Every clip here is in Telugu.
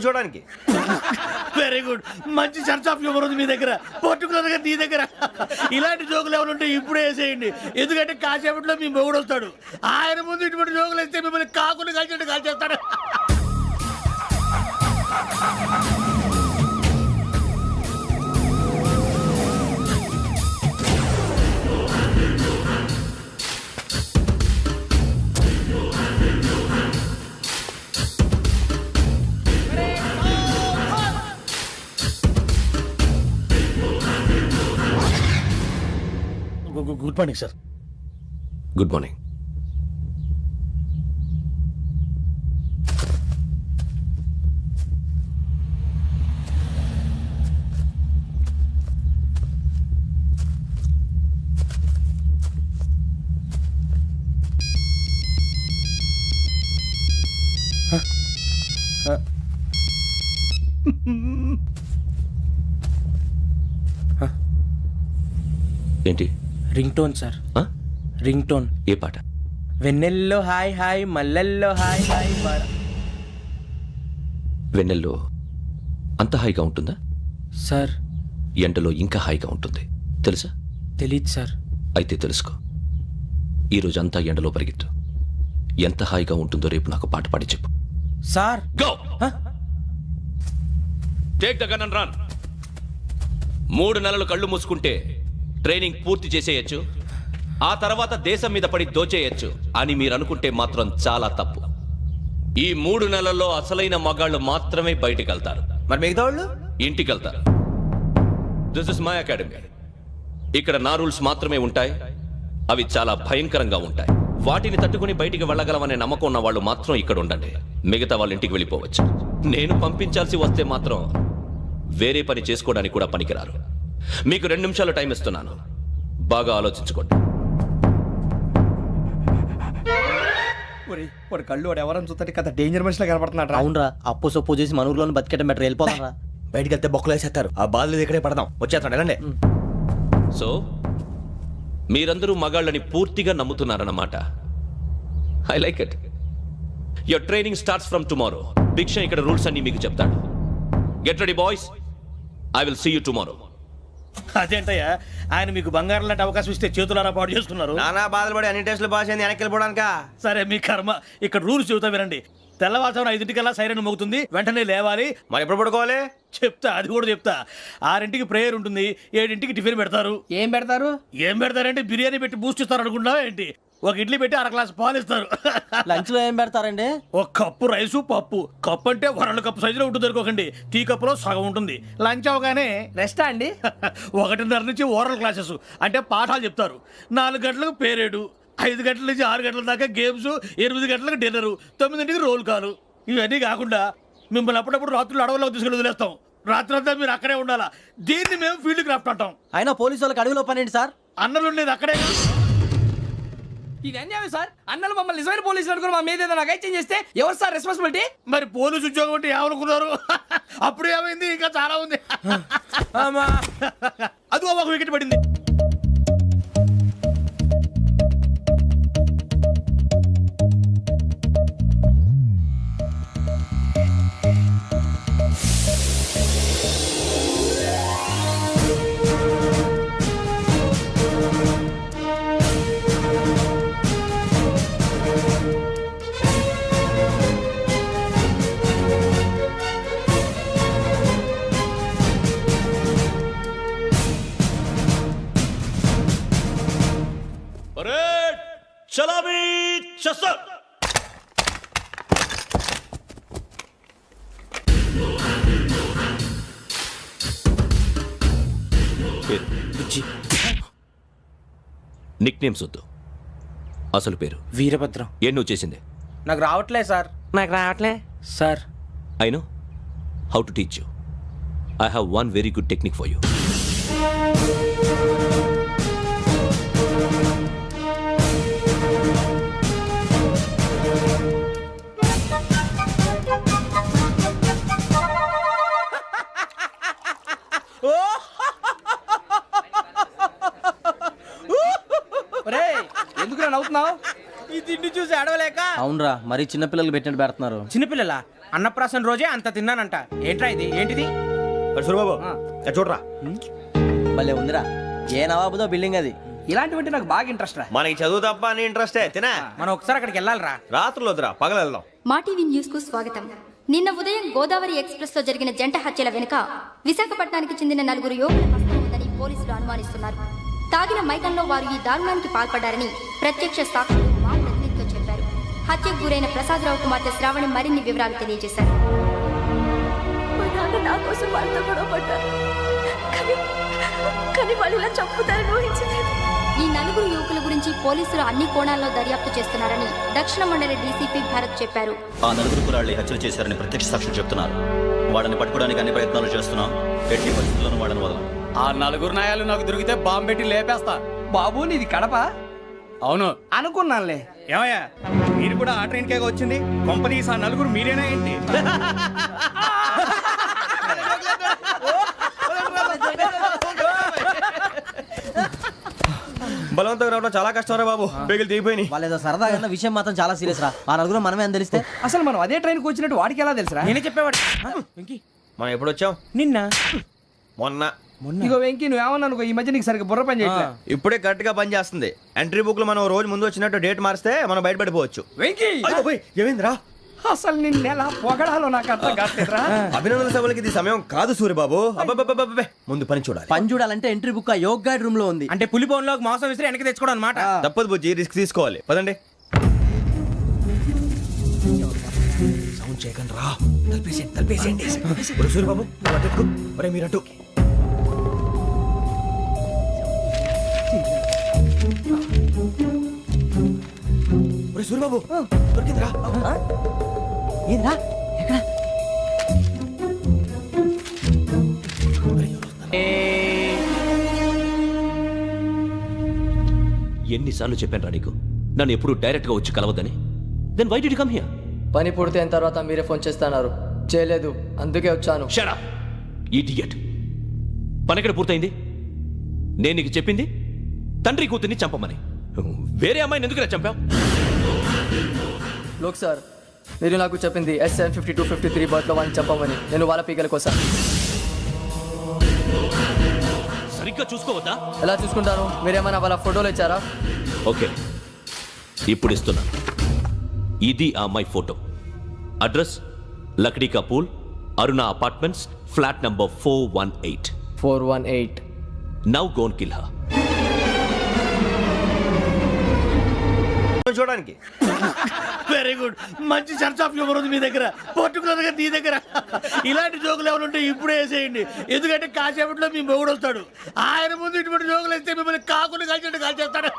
చూడడానికి. వెరీ గుడ్, మంచి చర్చ్ ఆఫ్ హ్యూమర్ ఉంది మీ దగ్గర, పర్టికులర్ గా నీ దగ్గర. ఇలాంటి జోకులు ఎవరు ఉంటే ఇప్పుడే వేసేయండి, ఎందుకంటే కాసేపట్లో మీ మొగుడు వస్తాడు. ఆయన ముందు ఇటువంటి జోకులు వేస్తే మిమ్మల్ని కాకులు కాల్చేట్టు కాల్చేస్తాడు. Good morning sir. Good morning. ఏంటి? Ring tone sir. Ring tone. ఏ పాట? వెన్నెల్లో హాయ్ హాయ్ మల్లెల్లో హాయ్ హాయ్. వెన్నెల్లో అంత హాయిగా ఉంటుందా సార్? ఎండలో ఇంకా హాయిగా ఉంటుంది తెలుసా? తెలీదు సార్. అయితే తెలుసుకో, ఈరోజు అంతా ఎండలో పరిగెత్తు. ఎంత హాయిగా ఉంటుందో రేపు నాకు పాట పాడి చెప్పు. Sir go. Take the gun and run. 3 నెలలు కళ్ళు మూసుకుంటే ట్రైనింగ్ పూర్తి చేసేయచ్చు, ఆ తర్వాత దేశం మీద పడి దోచేయచ్చు అని మీరు అనుకుంటే మాత్రం చాలా తప్పు. ఈ 3 నెలల్లో అసలైన మగాళ్ళు మాత్రమే బయటికి వెళ్తారు. మరి మిగతా వాళ్ళు ఇంటికి వెళ్తారు. This is my academy. ఇక్కడ నా రూల్స్ మాత్రమే ఉంటాయి. అవి చాలా భయంకరంగా ఉంటాయి. వాటిని తట్టుకుని బయటికి వెళ్ళగలమనే నమ్మకం ఉన్న వాళ్ళు మాత్రం ఇక్కడ ఉండండి. మిగతా వాళ్ళ ఇంటికి వెళ్ళిపోవచ్చు. నేను పంపించాల్సి వస్తే మాత్రం వేరే పని చేసుకోవడానికి కూడా పనికిరారు. మీకు 2 నిమిషాలు టైం ఇస్తున్నాను, బాగా ఆలోచించుకోండి. వాడు కళ్ళు వాడు ఎవరైనా చూస్తే కదా డేంజర్ మనిషిలో కనపడుతున్నాడు. అవునరా, అప్పు సొప్పు చేసి మన ఊర్లో బతికేట బెటర్. వెళ్ళిపోతారా? బయటికి వెళ్తే బొక్కలు వేసేస్తారు. ఆ బాధలు ఇక్కడే పడదాం. వచ్చేస్తాడు వెళ్ళండి. సో మీరందరూ మగాళ్ళని పూర్తిగా నమ్ముతున్నారన్నమాట. I like it. Your training starts from tomorrow. Bhiksha ఇక్కడ రూల్స్ అన్ని మీకు చెప్తాడు. Get ready boys, I will see you tomorrow. అదేంటయ్యా, ఆయన మీకు బంగారం లాంటి అవకాశం ఇస్తే చేతులారా పాటు చేసుకున్నారు. నానా బాధలు పడి అన్ని టెస్టులు పాస్ అయింది, వెనక్కి వెళ్ళిపోవడానికా? సరే మీ కర్మ. ఇక్కడ రూల్స్ చెబుతా వినండి. తెల్లవారుజామున 5 సైరన్ మోగుతుంది, వెంటనే లేవాలి. మరి ఎప్పుడు పడుకోవాలి? చెప్తా, అది కూడా చెప్తా. 6 ప్రేయర్ ఉంటుంది, 7 టిఫిన్ పెడతారు. ఏం పెడతారు? ఏం పెడతారంటే బిర్యానీ పెట్టి బూస్ట్ ఇస్తారు అనుకుంటా ఏంటి? ఒక ఇడ్లీ పెట్టి 1 గ్లాస్ పాలు ఇస్తారు. లంచ్ లో ఏం పెడతారండి? ఒక కప్పు రైసు పప్పు. కప్పు అంటే 1 కప్పు సైజులో ఉంటుంది అనుకోకండి, టీ కప్పులో సగం ఉంటుంది. లంచ్ అవగానే రెస్టా అండి? 1:30 నుంచి ఓరల్ క్లాసెస్ అంటే పాఠాలు చెప్తారు. 4 గంటలకు పేరేడు, 5 గంటల నుంచి 6 గంటల దాకా గేమ్స్, 8 గంటలకు డిన్నరు, 9ంటికి రోల్ కాలు. ఇవన్నీ కాకుండా మిమ్మల్ని అప్పుడప్పుడు రాత్రులు అడవుల్లో తీసుకెళ్ళి వదిలేస్తాం. రాత్రి అంతా మీరు అక్కడే ఉండాలా. దీన్ని మేము ఫీల్డ్ క్రాఫ్ట్ అంటాం. అయినా పోలీసు వాళ్ళకి అడవిలో పని ఏంటి సార్? అన్నలు ఉండేది అక్కడే. ఇది అన్యాయం సార్. అన్నలు మమ్మల్ని నిజమైన పోలీసులు అనుకుని మా మీద ఏదైనా అగైత్యం చేస్తే ఎవరు సార్ రెస్పాన్సిబిలిటీ? మరి పోలీసు ఉద్యోగం అంటే ఏమనుకున్నారు? అప్పుడు ఏమైంది, ఇంకా చాలా ఉంది. అది ఒక వికెట్ పడింది. చలామీ చసర్. నిక్ నేమ్స్ వద్దు, అసలు పేరు. వీరభద్రం. ఏం నువ్వు చేసింది? నాకు రావట్లే సార్. నాకు రావట్లే sir. I know how to teach you. I have one very good technique for you. ఎందుకు నవ్వుతున్నావు? ఈ తిండి చూసి అడవలే తట్టుకోలేక. అవునరా మరి చిన్నపిల్లలు పెట్టినట్టు పెడుతున్నారు. చిన్నపిల్లల అన్నప్రాసన రోజే అంత తిన్నానంట. ఏంట్రా ఇది? ఏంటిది? అరే సూరిబాబు అది చూడరా. భలే ఉందిరా. ఏ నవాబుదో బిల్డింగ్ అది. ఇలాంటివంటే నాకు బాగా ఇంట్రెస్ట్ రా. మనకి చదువు తప్ప అని ఇంట్రెస్టే తినా. మనం ఒకసారి అక్కడికి వెళ్ళాలిరా. రాత్రులు వద్దురా, పగలు వెళ్దాం. మా టీవీ న్యూస్ కు స్వాగతం. నిన్న ఉదయం గోదావరి ఎక్స్ప్రెస్ లో జరిగిన జంట హత్యల వెనుక విశాఖపట్నానికి చెందిన 4 యువకుల హస్తం ఉందని పోలీసులు అనుమానిస్తున్నారు. తాగిన మైకంలో వారు ఈ దారుణానికి పాల్పడ్డారని ప్రత్యక్ష సాక్షులు మా ప్రతినిధితో చెప్పారు. హత్యకు గురైన ప్రసాదరావు కుమార్తె శ్రావణి మరిన్ని వివరాలు తెలియజేశారు. మా నాన్న నా కోసం వాళ్ళతో గొడవ పడ్డారు, కానీ వాళ్ళు ఇలా చంపుతారని ఊహించలేదు. ఈ 4 యువకుల గురించి పోలీసులు అన్ని కోణాల్లో దర్యాప్తు చేస్తున్నారని దక్షిణ మండలి డీసీపీ భరత్ చెప్పారు. ఆ 4 కురాళ్ళు హత్యలు చేశారని ప్రత్యక్ష సాక్షులు చెప్తున్నారు. వాళ్ళని పట్టుకోవడానికి అన్ని ప్రయత్నాలు చేస్తున్నాం. ఎట్టి పరిస్థితుల్లోనూ వాళ్ళని వదలం. ఆ 4 నాయాలు నాకు దొరికితే బాంబు పెట్టి లేపేస్తా. బాబు నీది కడప? అవును అనుకున్నానులే. ఏమయ్యా మీరు కూడా ఆ ట్రైన్ కేగా వచ్చింది? కంపెనీస్ ఆ 4 మీరేనా ఏంటి? బలవంతంగా రావడం చాలా కష్టం రా బాబు. బేగులు దిగిపోయినాయి. వాళ్ళు ఏదో సరదాగా అన్న విషయం మాత్రం చాలా సీరియస్ రా. ఆ నలుగురు మనమే అని తెలిస్తే అసలు మనం అదే ట్రైన్కి వచ్చినట్టు వాడికి ఎలా తెలుసురా? నేనే చెప్పేవాడు. వెంకీ మనం ఎప్పుడు వచ్చాం? నిన్న మొన్న. ఇగో వెంకీ నువ్వేమన్నా అనుకో, ఈ మధ్య నీకు సరిగ్గా బుర్ర పని చేయట్లే. ఇప్పుడే కరెక్ట్ గా పని చేస్తుంది. ఎంట్రీ బుక్ లో మనం రోజు ముందు వచ్చినట్టు డేట్ మారిస్తే మనం బయటపడిపోవచ్చు. వెంకీ ఏమైందిరా? అసలు నిన్న ఎలా పొగడాలో నాకు అర్థం కాట్లేదురా. అభినందన సభలకి ఇది సమయం కాదు సూరిబాబు. అబ్బబ్బబ్బబ్బబ్బే. ముందు పని చూడాలి. పని చూడాలంటే ఎంట్రీ బుక్ ఆ యోగ్ గైడ్ రూమ్ లో ఉంది. అంటే పులి బోన్లోకి మాంసం విసిరి వెనక్కి తెచ్చుకోవడం అనమాట. తప్పదు బుజ్జి, రిస్క్ తీసుకోవాలి. పదండి. సౌండ్ చేయకండి రా. తలపేసేయండి. ఒరే సూరిబాబు నువ్వు అటు ఎక్కు. ఒరే మీరు అటు. ఒరే సూరిబాబు దొరికిందిరా. ఏంద్రా ఎక్కడ? ఎన్నిసార్లు చెప్పాను రా నీకు నన్ను ఎప్పుడు డైరెక్ట్ గా వచ్చి కలవద్దని? Then why did you come here? పని పూర్తయిన తర్వాత మీరే ఫోన్ చేస్తున్నారు. చేయలేదు, అందుకే వచ్చాను. Shut up idiot. పని ఎక్కడ పూర్తయింది? నేను నీకు చెప్పింది తండ్రి కూతుర్ని చంపమని. వేరే అమ్మాయిని ఎందుకు చంపావు? లోక్ సార్, మీరు నాకు చెప్పింది SN5253 బర్త్లో వాళ్ళని చంపమని. నేను వాళ్ళ పీకల కోసం. సరిగ్గా చూసుకోవద్దా? ఎలా చూసుకుంటాను? మీరేమైనా వాళ్ళ ఫోటోలు ఇచ్చారా? ఓకే, ఇప్పుడు ఇస్తున్నా. ఇది ఆ అమ్మాయి photo. Address Lakdi Kapul, Aruna apartments, flat number 418. 418. Now gone kill her. చూడడానికి వెరీ గుడ్. మంచి చర్చ్ ఆఫ్ హ్యూమర్ ఉంది మీ దగ్గర, పర్టికులర్ గా నీ దగ్గర. ఇలాంటి జోకులు ఎవరు ఉంటే ఇప్పుడే వేసేయండి. ఎందుకంటే కాసేపట్లో మీ మొగుడు వస్తాడు. ఆయన ముందు ఇటువంటి జోకులు వేస్తే మిమ్మల్ని కాకులు కాల్చేట్టు కాల్చేస్తాడు.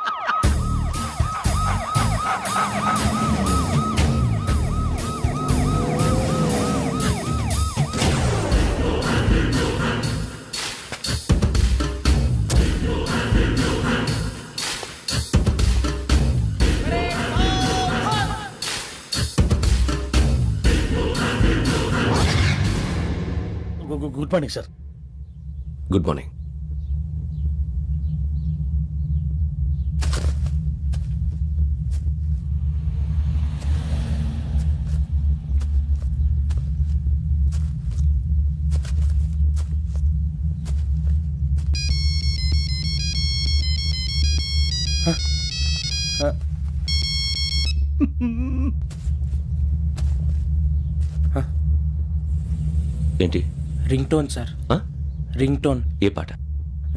Good morning sir. Good morning. ఏంటి? Ring tone sir. ఆ? Ring tone. ఏ పాట?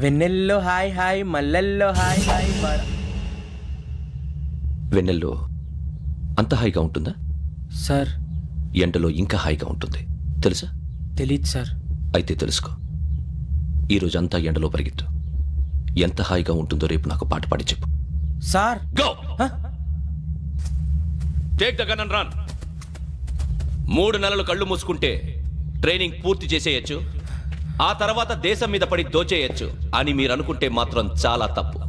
వెన్నెల్లో హాయ్ హాయ్, మల్లెల్లో హాయ్ హాయ్. వెన్నెల్లో అంత హాయిగా ఉంటుందా? సార్ ఎండలో ఇంకా హాయిగా ఉంటుంది తెలుసా? తెలీదు సార్. అయితే తెలుసుకో. ఈరోజు అంతా ఎండలో పరిగెత్తు. ఎంత హాయిగా ఉంటుందో రేపు నాకు పాట పాడి చెప్పు. Sir go. Take the gun and run. 3 నెలలు కళ్ళు మూసుకుంటే ట్రైనింగ్ పూర్తి చేసేయచ్చు, ఆ తర్వాత దేశం మీద పడి దోచేయచ్చు అని మీరు అనుకుంటే మాత్రం చాలా తప్పు.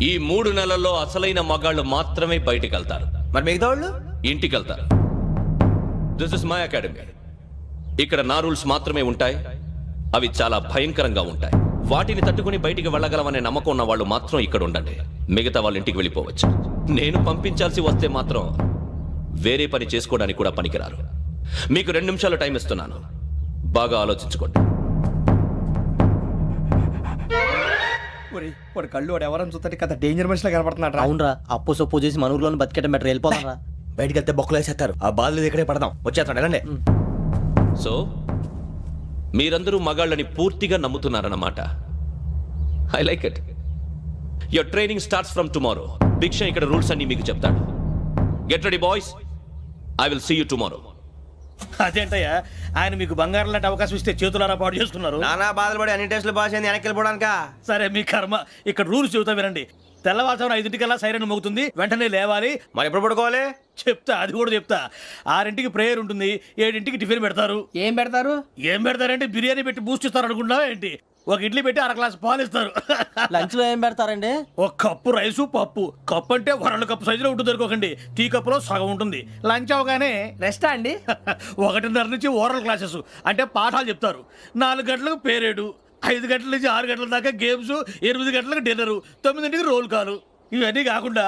ఈ 3 నెలల్లో అసలైన మగాళ్ళు మాత్రమే బయటికి వెళ్తారు. మరి మిగతా వాళ్ళు ఇంటికి వెళ్తారు. This is my academy. ఇక్కడ నా రూల్స్ మాత్రమే ఉంటాయి. అవి చాలా భయంకరంగా ఉంటాయి. వాటిని తట్టుకుని బయటికి వెళ్ళగలమనే నమ్మకం ఉన్న వాళ్ళు మాత్రం ఇక్కడ ఉండండి. మిగతా వాళ్ళు ఇంటికి వెళ్ళిపోవచ్చు. నేను పంపించాల్సి వస్తే మాత్రం వేరే పని చేసుకోవడానికి కూడా పనికిరారు. మీకు 2 నిమిషాలు టైం ఇస్తున్నాను, బాగా ఆలోచించుకోండి. వాడు కళ్ళు వాడు ఎవరైనా చూస్తే కదా డేంజర్ మనిషిలో కనపడుతున్నాడు రా. అవునరా, అప్పు సొప్పు చేసి మన ఊర్లో బతికేట బెటర్ వెళ్ళిపోతాం రా. బయటికి వెళ్తే బొక్కలు వేసేస్తారు. ఆ బాధలు ఇక్కడే పడదాం. వచ్చేస్తాడు ఎలాండి. సో మీరందరూ మగాళ్ళని పూర్తిగా నమ్ముతున్నారన్నమాట. I like it. Your training starts from tomorrow. Bhiksha ఇక్కడ రూల్స్ అన్ని మీకు చెప్తాడు. Get ready boys, I will see you tomorrow. అదేంటయ్యా, ఆయన మీకు బంగారం లాంటి అవకాశం ఇస్తే చేతులారా పాటు చేసుకున్నారు. నానా బాధలు పడి అన్ని టెస్టులు పాస్ అయింది, వెనక్కి వెళ్ళిపోవడానికా? సరే మీ కర్మ. ఇక్కడ రూల్స్ చెబుతా వినండి. తెల్లవారుజామున 5 సైరన్ మోగుతుంది, వెంటనే లేవాలి. మరి ఎప్పుడు పడుకోవాలి? చెప్తా, అది కూడా చెప్తా. 6 ప్రేయర్ ఉంటుంది, 7 టిఫిన్ పెడతారు. ఏం పెడతారు? ఏం పెడతారంటే బిర్యానీ పెట్టి బూస్ట్ ఇస్తారు అనుకుంటున్నావా ఏంటి? ఒక ఇడ్లీ పెట్టి 1/2 గ్లాస్ పాలు ఇస్తారు. లంచ్ లో ఏం పెడతారండి? ఒక కప్పు రైసు పప్పు. కప్పు అంటే 2 కప్పు సైజులో ఉంటుంది అనుకోకండి. టీ కప్పులో సగం ఉంటుంది. లంచ్ అవగానే రెస్టా అండి? 1:30 నుంచి ఓరల్ క్లాసెస్ అంటే పాఠాలు చెప్తారు. 4 గంటలకు పేరేడు, 5 గంటల నుంచి 6 గంటల దాకా గేమ్స్, 8 గంటలకు డిన్నరు, 9 రోల్ కాలు. ఇవన్నీ కాకుండా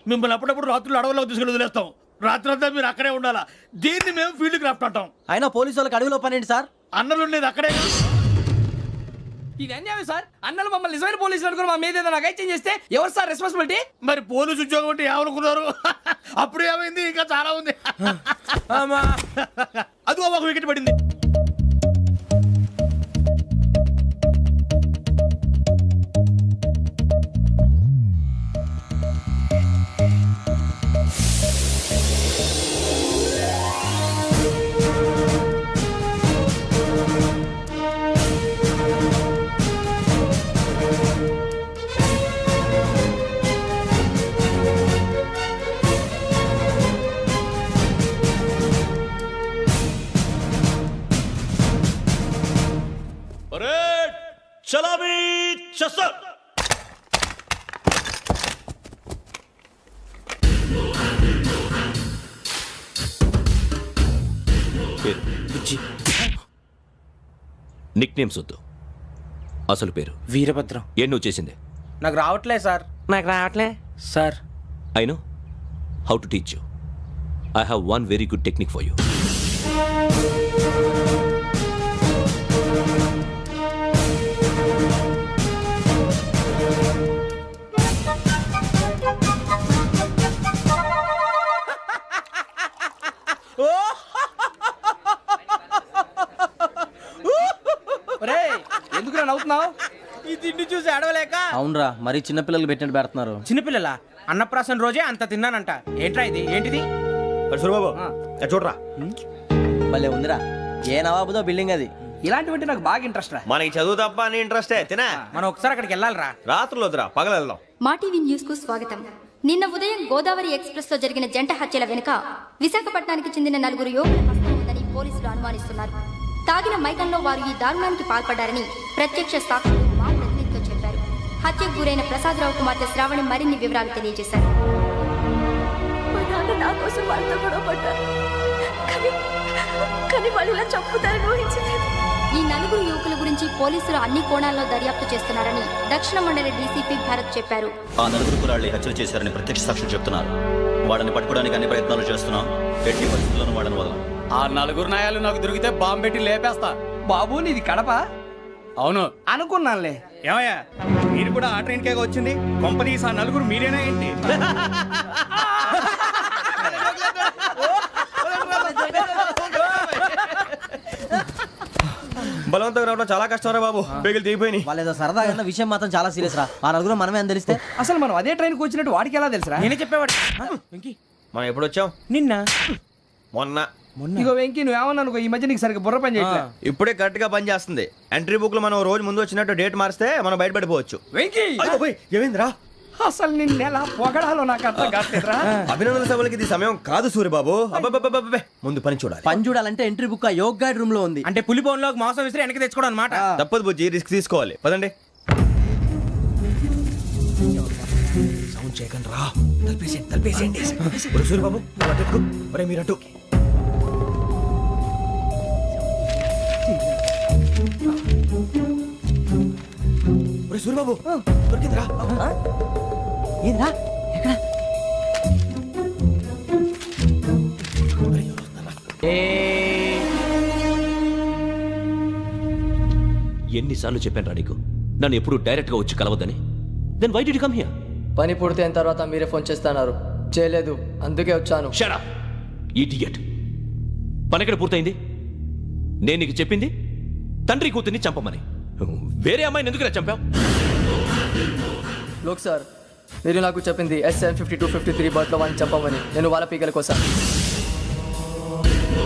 మిమ్మల్ని అప్పుడప్పుడు రాత్రులు అడవుల్లో తీసుకెళ్ళి వదిలేస్తాం. రాత్రి అంతా మీరు అక్కడే ఉండాలా. దీన్ని మేము ఫీల్డ్ క్రాఫ్ట్ అంటాం. అయినా పోలీసు వాళ్ళకి అడవిలో పని ఏంటి సార్? అన్నలు ఉండేది అక్కడే. ఇది అన్యాయం సార్. అన్నలు మమ్మల్ని నిజమైన పోలీసులు అనుకుని మా మీద ఏదైనా చేంజ్ చేస్తే ఎవరు సార్ రెస్పాన్సిబిలిటీ? మరి పోలీసు ఉద్యోగం అంటే ఏమనుకున్నారు? అప్పుడు ఏమైంది? ఇంకా చాలా ఉంది. అది ఒక వికెట్ పడింది. చలామీ చసర్. నిక్ నేమ్స్ వద్దు, అసలు పేరు. వీరభద్రం. ఏం నువ్వు చేసింది? నాకు రావట్లే సార్. నాకు రావట్లే sir. I know how to teach you. I have one very good technique for you. ఎందుకు నవ్వుతున్నావు? ఈ తిండి చూసి అడవలేక. అవునరా, మరి చిన్నపిల్లలు పెట్టినట్టు పెడుతున్నారు. చిన్నపిల్లల అన్నప్రాసన రోజే అంత తిన్నానంట. ఏంట్రా ఇది? ఏంటిది? సూరిబాబు చూడరా. భలే ఉందిరా. ఏ నవాబుదో బిల్డింగ్ అది. ఇలాంటివంటే నాకు బాగా ఇంట్రెస్ట్ రా. మనకి చదువు తప్ప అని ఇంట్రెస్టే. తినా మనం ఒకసారి అక్కడికి వెళ్ళాలిరా. రాత్రులు వద్దురా, పగలు వెళ్దాం. మా టీవీ న్యూస్ కు స్వాగతం. నిన్న ఉదయం గోదావరి ఎక్స్ప్రెస్ లో జరిగిన జంట హత్యల వెనుక విశాఖపట్నానికి చెందిన 4 యువకుల హస్తం ఉందని పోలీసులు అనుమానిస్తున్నారు. తాగిన మైకంలో వారు ఈ దారుణానికి పాల్పడ్డారని ప్రత్యక్ష సాక్షులు మా ప్రతినిధితో చెప్పారు. హత్యకు గురైన ప్రసాదరావు కుమార్తె శ్రావణి మరిన్ని వివరాలు తెలియజేశారు. మా నాన్న నా కోసం వాళ్ళతో గొడవ పడ్డారు, కానీ వాళ్ళు ఇలా చంపుతారని ఊహించలేదు. ఈ 4 యువకుల గురించి పోలీసులు అన్ని కోణాల్లో దర్యాప్తు చేస్తున్నారని దక్షిణ మండలి డీసీపీ భరత్ చెప్పారు. ఆ 4 కురాళ్ళు హత్యలు చేశారని ప్రత్యక్ష సాక్షులు చెప్తున్నారు. వాళ్ళని పట్టుకోవడానికి అన్ని ప్రయత్నాలు చేస్తున్నాం. ఎట్టి పరిస్థితుల్లోనూ వాళ్ళని వదలం. ఆ 4 నాయాలు నాకు దొరికితే బాంబు పెట్టి లేపేస్తా. బాబు నీది కడప? అవును అనుకున్నానులే. ఏమయ్యా, మీరు కూడా ఆ ట్రైన్ కేగా వచ్చింది? కంపెనీస్ ఆ 4 మీరేనా ఏంటి? బలవంతంగా రావడం చాలా కష్టం రా బాబు. పేగులు దిగిపోయినాయి. వాళ్ళు ఏదో సరదాగా అన్న విషయం మాత్రం చాలా సీరియస్ రా. ఆ 4 మనమే అని తెలిస్తే అసలు మనం అదే ట్రైన్కి వచ్చినట్టు వాడికి ఎలా తెలుసురా? నేనే చెప్పేవాడు. మనం ఎప్పుడు వచ్చాం? నిన్న మొన్న. ఇగో వెంకీ, నువ్వేమన్నా అనుకో, ఈ మధ్య నీకు సరిగ్గా బుర్ర పని చేయట్లేదు. ఇప్పుడే కరెక్ట్ గా పని చేస్తుంది. ఎంట్రీ బుక్ లో మనం రోజు ముందు వచ్చినట్టు డేట్ మారిస్తే మనం బయటపడిపోవచ్చు. వెంకీ, ఏమైందిరా? అసలు నిన్న ఎలా పొగడాలో నాకు అర్థం కావట్లేదురా. అభినందన సభలకి ఇది సమయం కాదు సూరిబాబు. అబ్బబ్బబ్బబ్బబ్బే, ముందు పని చూడాలి. పని చూడాలంటే ఎంట్రీ బుక్ ఆ యోగ్ గైడ్ రూమ్ లో ఉంది. అంటే పులి బోన్లోకి మాంసం విసిరి వెనక్కి తెచ్చుకోవడం అనమాట. తప్పదు బుజ్జి, రిస్క్ తీసుకోవాలి. పదండి. సౌండ్ చేయకండి రా. తలపేసేయండి. సూరిబాబు ఒరే మీరటు. సూరిబాబు దొరికిందిరా. ఏంద్రా? ఎక్కడ? ఎన్నిసార్లు చెప్పాను రా నీకు నన్ను ఎప్పుడు డైరెక్ట్గా వచ్చి కలవద్దని? Then why did you come here? పని పూర్తయిన తర్వాత మీరే ఫోన్ చేస్తున్నారు. చేయలేదు, అందుకే వచ్చాను. Shut up idiot. పని ఎక్కడ పూర్తయింది? నేను నీకు చెప్పింది తండ్రి కూతుర్ని చంపమని. వేరే అమ్మాయిని ఎందుకు చంపావు? లోక్ సార్, మీరు నాకు చెప్పింది SN 5253 బర్త్లో వాడిని చంపమని. నేను వాళ్ళ పీకల కోసం